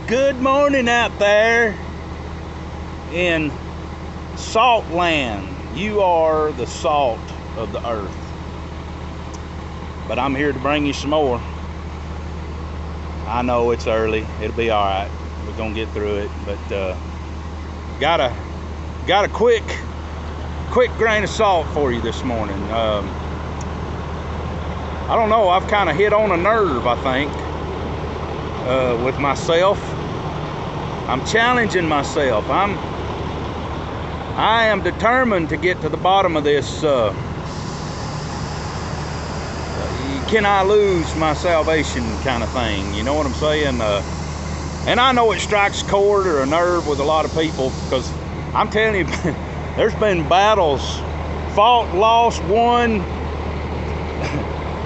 Good morning out there in salt land. You are the salt of the earth. But I'm here to bring you some more. I know it's early. It'll be all right. We're gonna get through it. But got a quick grain of salt for you this morning. I don't know. I've kind of hit on a nerve, I think, with myself. I'm challenging myself. I am determined to get to the bottom of this. Can I lose my salvation kind of thing? You know what I'm saying? And I know it strikes a chord or a nerve with a lot of people, because I'm telling you, there's been battles, fought, lost, won,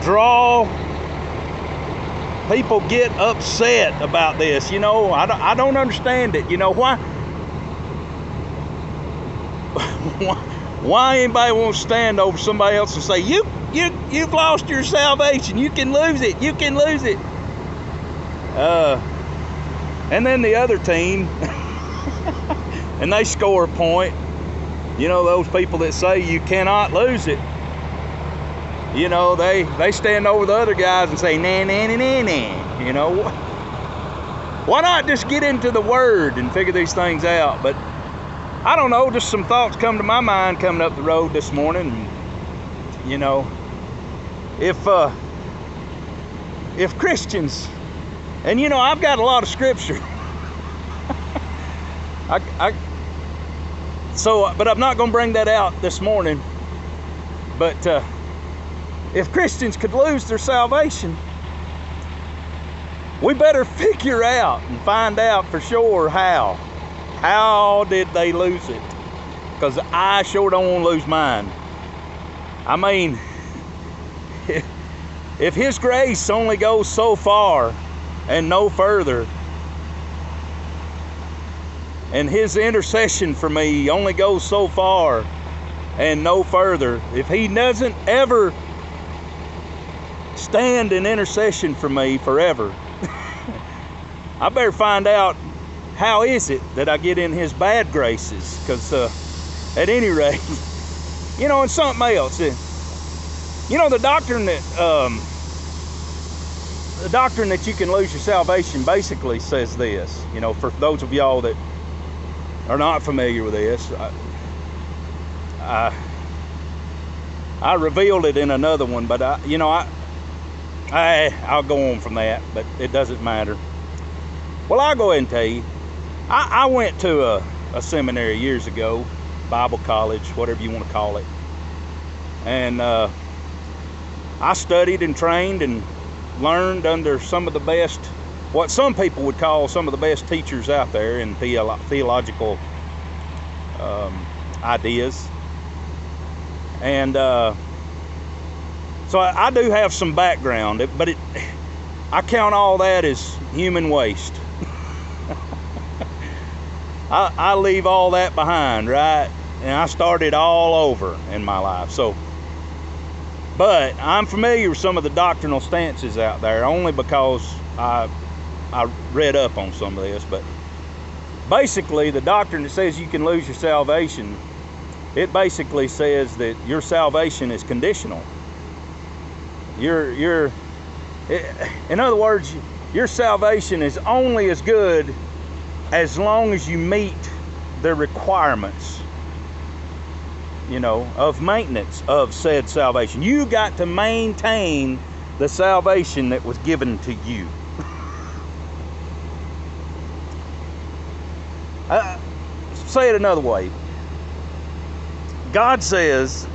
draw. People get upset about this. You know, I don't understand it. You know why? Why anybody won't stand over somebody else and say, you've lost your salvation, you can lose it, you can lose it. And then the other team, and they score a point. You know, those people that say you cannot lose it, you know, they stand over the other guys and say, nah, nah, nah, nah, nah. You know, why not just get into the Word and figure these things out? But I don't know, just some thoughts come to my mind coming up the road this morning. You know, if Christians, and you know, I've got a lot of scripture. But I'm not going to bring that out this morning. But if Christians could lose their salvation, we better figure out and find out for sure how. How did they lose it? Because I sure don't want to lose mine. I mean, if His grace only goes so far and no further, and His intercession for me only goes so far and no further, if He doesn't ever stand in intercession for me forever, I better find out how is it that I get in His bad graces. Because at any rate, you know, and something else, you know, the doctrine that you can lose your salvation basically says this. You know, for those of y'all that are not familiar with this, I revealed it in another one, but I'll go on from that, but it doesn't matter. Well, I'll go ahead and tell you, I went to a seminary years ago, Bible college, whatever you want to call it, and I studied and trained and learned under some of the best, what some people would call some of the best teachers out there in theological ideas. And so I do have some background, but I count all that as human waste. I leave all that behind, right? And I started all over in my life. So, but I'm familiar with some of the doctrinal stances out there, only because I read up on some of this. But basically, the doctrine that says you can lose your salvation, it basically says that your salvation is conditional. In other words, your salvation is only as good as long as you meet the requirements, you know, of maintenance of said salvation. You got to maintain the salvation that was given to you. Say it another way. God says,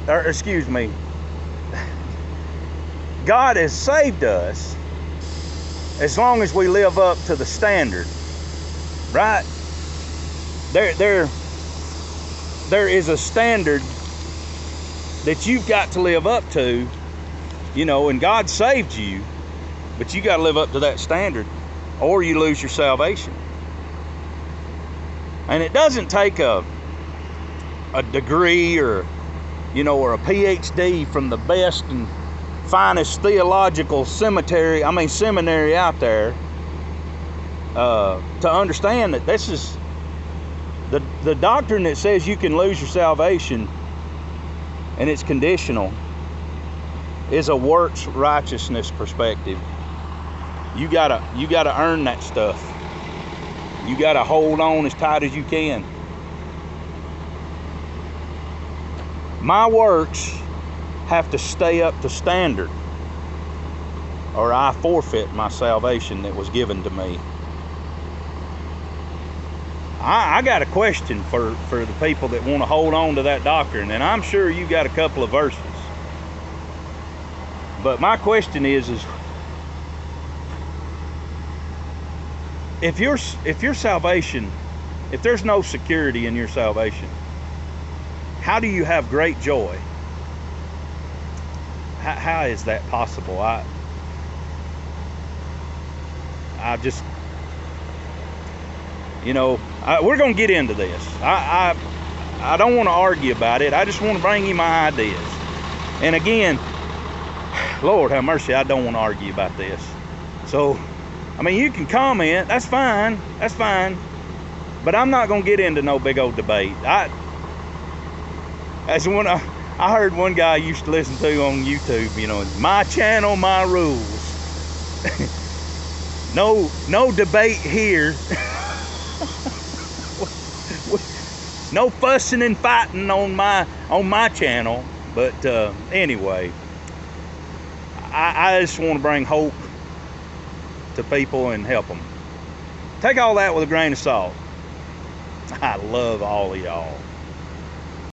God has saved us as long as we live up to the standard, right? There is a standard that you've got to live up to, you know, and God saved you, but you got to live up to that standard or you lose your salvation. And it doesn't take a degree or, you know, or a PhD from the best and finest theological seminary out there, to understand that this is the doctrine that says you can lose your salvation and it's conditional is a works righteousness perspective. You gotta earn that stuff. You gotta hold on as tight as you can. My works have to stay up to standard, or I forfeit my salvation that was given to me. I got a question for the people that want to hold on to that doctrine, and I'm sure you got a couple of verses. But my question is if your salvation, if there's no security in your salvation, how do you have great joy? How is that possible? I just, you know, we're going to get into this. I don't want to argue about it. I just want to bring you my ideas. And again, Lord have mercy, I don't want to argue about this. So, I mean, you can comment. That's fine. That's fine. But I'm not going to get into no big old debate. As when I heard one guy I used to listen to on YouTube, you know, my channel, my rules. No debate here. No fussing and fighting on my channel. But anyway, I just want to bring hope to people and help them. Take all that with a grain of salt. I love all of y'all.